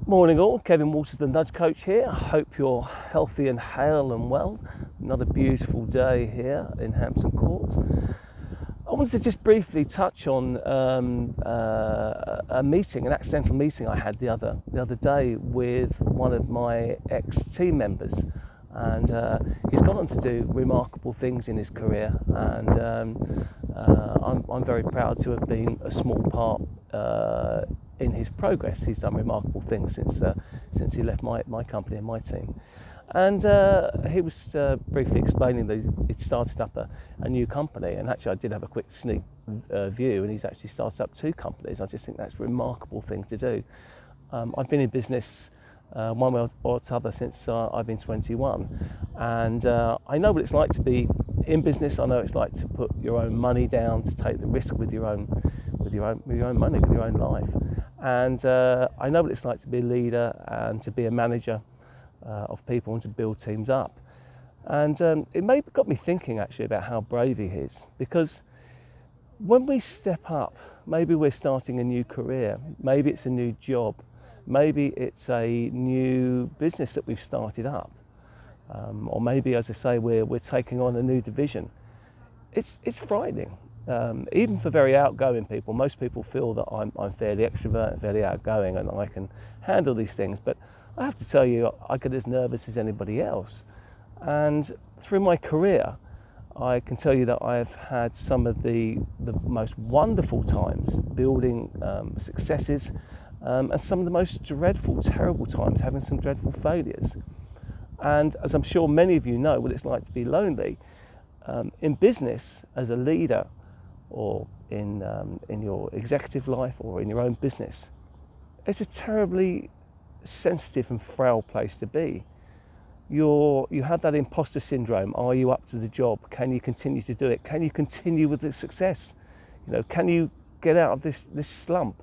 Morning all, Kevin Waters, the Nudge Coach here. I hope you're healthy and hale and well. Another beautiful day here in Hampton Court. I wanted to just briefly touch on a meeting, an accidental meeting I had the other day with one of my ex-team members, and he's gone on to do remarkable things in his career, and I'm very proud to have been a small part in his progress. He's done remarkable things since he left my company and my team. And he was briefly explaining that he'd started up a new company, and actually I did have a quick sneak view, and he's actually started up 2 companies. I just think that's a remarkable thing to do. I've been in business one way or other since I've been 21, and I know what it's like to be in business. I know what it's like to put your own money down, to take the risk with your own money, with your own life. And I know what it's like to be a leader and to be a manager of people and to build teams up. And it got me thinking actually about how brave he is, because when we step up, maybe we're starting a new career, maybe it's a new job, maybe it's a new business that we've started up, or maybe, as I say, we're taking on a new division. It's frightening. Even for very outgoing people. Most people feel that I'm fairly extrovert and fairly outgoing and I can handle these things, but I have to tell you, I get as nervous as anybody else. And through my career, I can tell you that I've had some of the most wonderful times building successes, and some of the most dreadful, terrible times having some dreadful failures. And as I'm sure many of you know what it's like to be lonely, in business as a leader, or in your executive life or in your own business, it's a terribly sensitive and frail place to be. You have that imposter syndrome. Are you up to the job? Can you continue to do it? Can you continue with the success? Can you get out of this slump,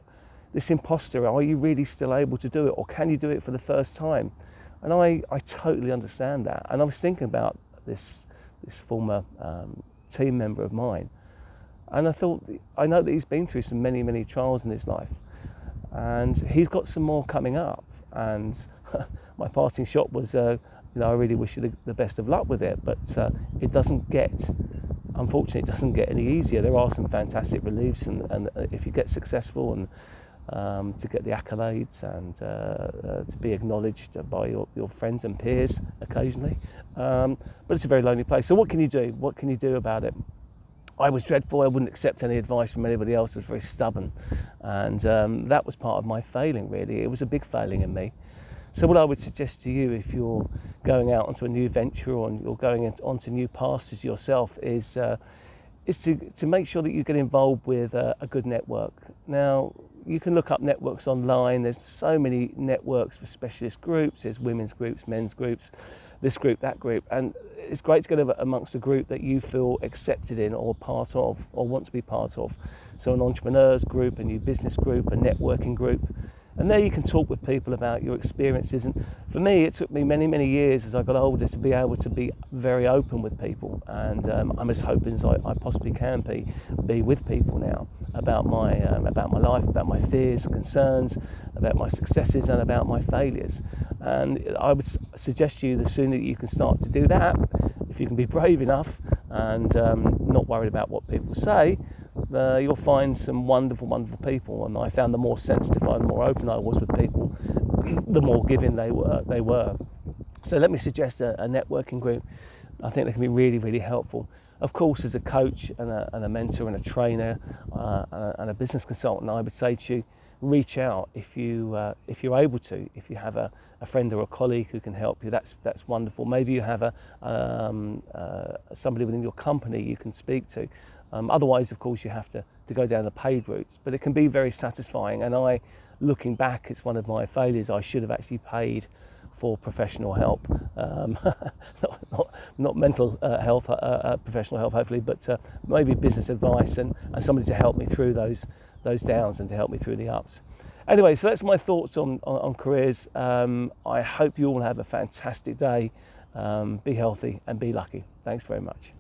this imposter? Are you really still able to do it, or can you do it for the first time? And I totally understand that. And I was thinking about this former team member of mine. And I thought, I know that he's been through some many, many trials in his life, and he's got some more coming up. And my parting shot was, I really wish you the best of luck with it, but unfortunately, it doesn't get any easier. There are some fantastic reliefs, and if you get successful, and to get the accolades and to be acknowledged by your friends and peers occasionally, but it's a very lonely place. So what can you do? What can you do about it? I was dreadful. I wouldn't accept any advice from anybody else. I was very stubborn, and that was part of my failing, really. It was a big failing in me. So what I would suggest to you, if you're going out onto a new venture or you're going onto new pastures yourself, is to make sure that you get involved with a good network. Now, you can look up networks online. There's so many networks for specialist groups. There's women's groups, men's groups, this group, that group, and it's great to get amongst a group that you feel accepted in or part of or want to be part of. So an entrepreneurs group, a new business group, a networking group, and there you can talk with people about your experiences. And for me, it took me many, many years as I got older to be able to be very open with people, and I'm as open as I possibly can be with people now about my life, about my fears, concerns, about my successes and about my failures. And I would suggest to you, the sooner you can start to do that, if you can be brave enough and not worried about what people say, you'll find some wonderful, wonderful people. And I found the more sensitive and the more open I was with people, the more giving they were. So let me suggest a networking group. I think they can be really, really helpful. Of course, as a coach and a mentor and a trainer and a business consultant, I would say to you, reach out if you're able to. If you have a friend or a colleague who can help you, that's wonderful. Maybe you have somebody within your company you can speak to. Otherwise, of course, you have to go down the paid routes. But it can be very satisfying. And looking back, it's one of my failures. I should have actually paid for professional help, not mental health, professional help, hopefully, but maybe business advice and somebody to help me through those downs and to help me through the ups. Anyway, so that's my thoughts on careers. I hope you all have a fantastic day. Be healthy and be lucky. Thanks very much.